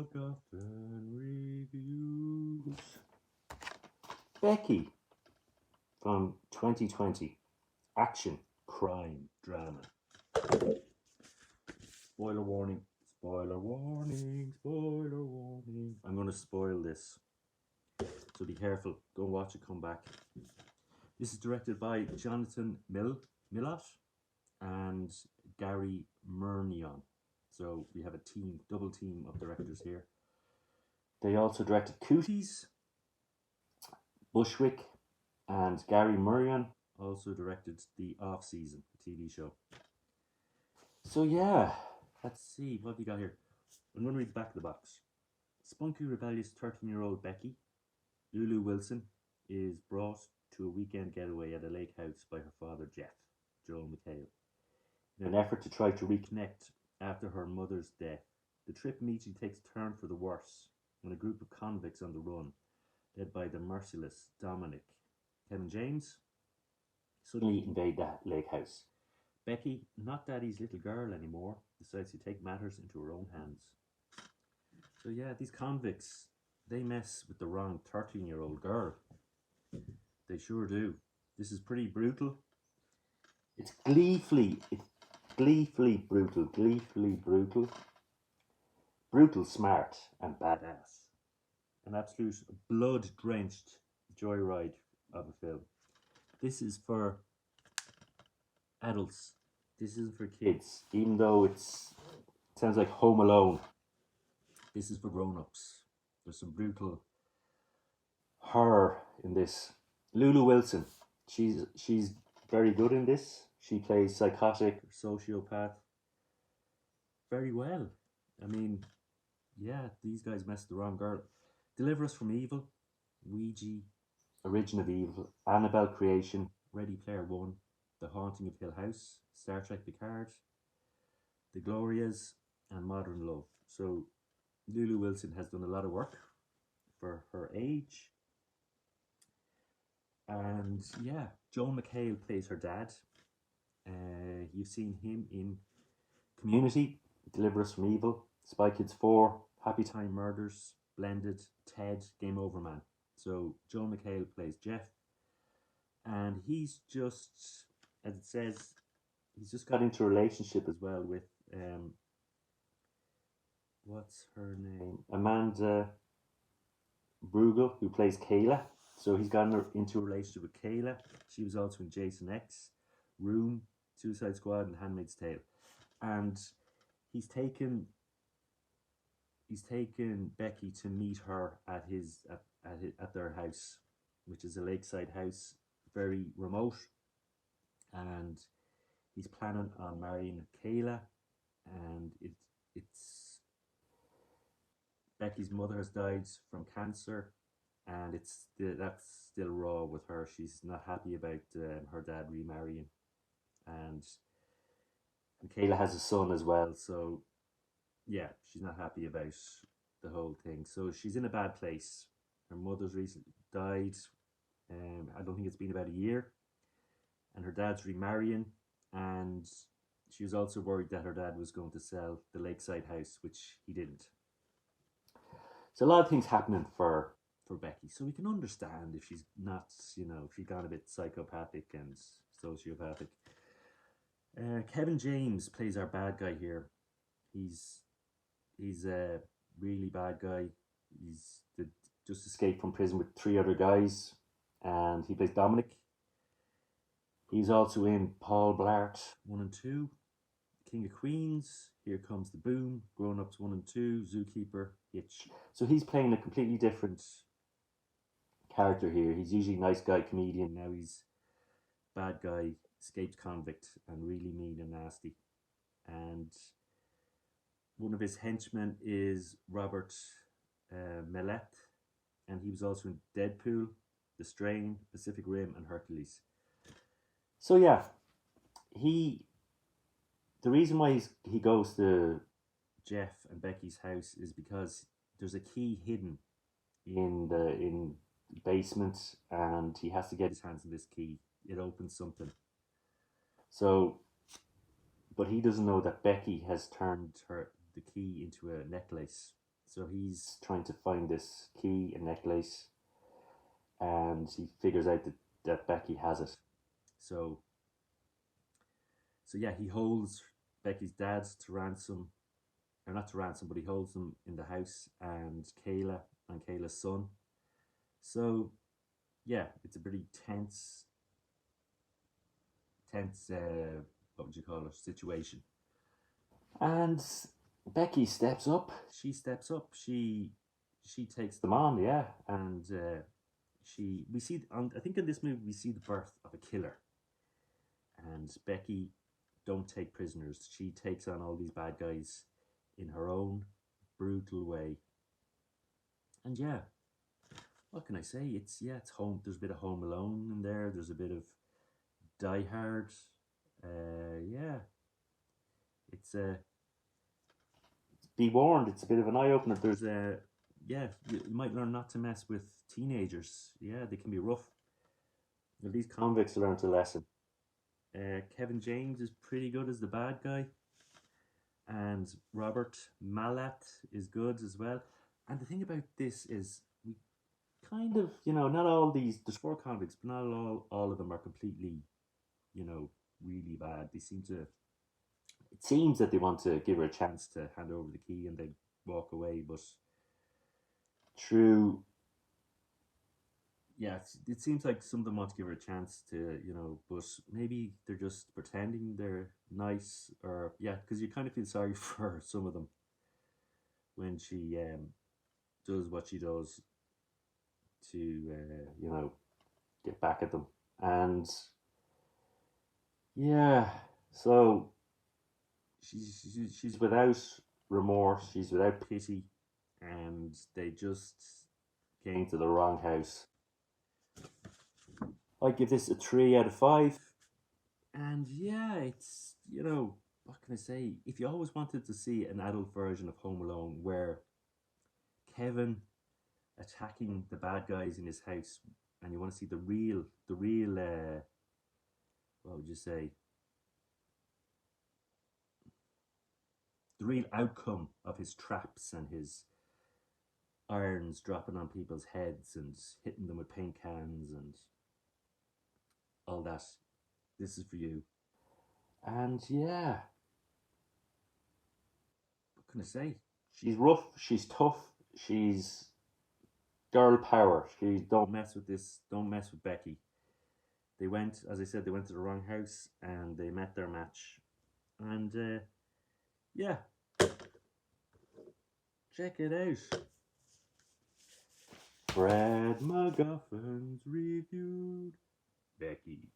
MacGuffin Reviews. Becky from 2020. Action, crime, drama. Spoiler warning, spoiler warning, spoiler warning. I'm going to spoil this, so be careful. Go watch it, come back. This is directed by Jonathan Millot and Gary Murnion. So we have a double team of directors here. They also directed Cooties, Bushwick, and Gary Murnion also directed The Off Season, a TV show. So yeah, let's see what we got here. I'm going to read the back of the box. Spunky, rebellious 13-year-old Becky, Lulu Wilson, is brought to a weekend getaway at a lake house by her father Jeff, Joel McHale, in an effort to try to reconnect after her mother's death. The trip immediately takes a turn for the worse when a group of convicts on the run, led by the merciless Dominic Kevin James, suddenly invade that lake house. Becky, not Daddy's little girl anymore, decides to take matters into her own hands. So yeah, these convicts, they mess with the wrong 13-year-old girl. They sure do. This is pretty brutal. It's gleefully brutal. Brutal, smart, and badass. An absolute blood-drenched joyride of a film. This is for adults. This isn't for kids, even though it sounds like Home Alone. This is for grown-ups. There's some brutal horror in this. Lulu Wilson, she's very good in this. She plays psychotic sociopath very well. I mean, yeah, these guys messed the wrong girl. Deliver Us from Evil, Ouija, Origin of Evil, Annabelle Creation, Ready Player One, The Haunting of Hill House, Star Trek Picard, The Glorias, and Modern Love. So Lulu Wilson has done a lot of work for her age. And yeah, Joel McHale plays her dad. You've seen him in Community, Deliver Us from Evil, Spy Kids 4, Happy Time Murders, Blended, Ted, Game Over Man. So Joel McHale plays Jeff, and he's just, as it says, he's just got into a relationship as well with what's her name? Amanda Brugel, who plays Kayla. So he's gotten into a relationship with Kayla. She was also in Jason X, Room, Suicide Squad, and Handmaid's Tale. And he's taken Becky to meet her at their house, which is a lakeside house, very remote. And he's planning on marrying Kayla, and it's Becky's mother has died from cancer, and that's still raw with her. She's not happy about her dad remarrying, and Kayla has a son as well. So yeah, she's not happy about the whole thing. So she's in a bad place. Her mother's recently died. I don't think it's been about a year, and her dad's remarrying, and she was also worried that her dad was going to sell the lakeside house, which he didn't. So a lot of things happening for Becky. So we can understand if she's not, if she's gone a bit psychopathic and sociopathic. Kevin James plays our bad guy here. He's a really bad guy. He's just escaped from prison with 3 other guys, and he plays Dominic. He's also in Paul Blart 1 and 2, King of Queens, Here Comes the Boom, Grown Ups 1 and 2, Zookeeper, Hitch. So he's playing a completely different character here. He's usually nice guy comedian. Now he's bad guy, escaped convict, and really mean and nasty. And one of his henchmen is Robert Mellette, and he was also in Deadpool, The Strain, Pacific Rim, and Hercules. So yeah, the reason why he goes to Jeff and Becky's house is because there's a key hidden in the basement, and he has to get his hands on this key. It opens something. So, but he doesn't know that Becky has turned the key into a necklace. So he's trying to find this key and necklace, and he figures out that Becky has it. So, so yeah, he holds Becky's dad to ransom, or not to ransom, but he holds them in the house, and Kayla and Kayla's son. So yeah, it's a pretty tense. What would you call it? Situation. And Becky steps up. She steps up. She takes them on, yeah, and we see. I think in this movie we see the birth of a killer, and Becky don't take prisoners. She takes on all these bad guys in her own brutal way. And yeah, what can I say? It's home. There's a bit of Home Alone in there. There's a bit of Die Hard. Yeah, it's be warned. It's a bit of an eye opener. There's a yeah, you might learn not to mess with teenagers. Yeah, they can be rough. Well, these convicts learned a lesson. Kevin James is pretty good as the bad guy, and Robert Malat is good as well. And the thing about this is, we kind of, not all these. There's four convicts, but not all of them are completely, really bad. They seem to. It seems that they want to give her a chance to hand over the key and they walk away, but through yeah, it seems like some of them want to give her a chance to, but maybe they're just pretending they're nice, or yeah, because you kind of feel sorry for some of them when she does what she does to, get back at them. And yeah, so she's without remorse, she's without pity, and they just came to the wrong house. I give this a 3 out of 5. And yeah, it's, what can I say? If you always wanted to see an adult version of Home Alone where Kevin attacking the bad guys in his house, and you want to see what would you say? The real outcome of his traps and his irons dropping on people's heads and hitting them with paint cans and all that. This is for you. And yeah, what can I say? She's rough, she's tough, she's girl power. She don't mess with this. Don't mess with Becky. They went, as I said, they went to the wrong house and they met their match. And yeah, check it out. Fred MacGuffin's reviewed Becky.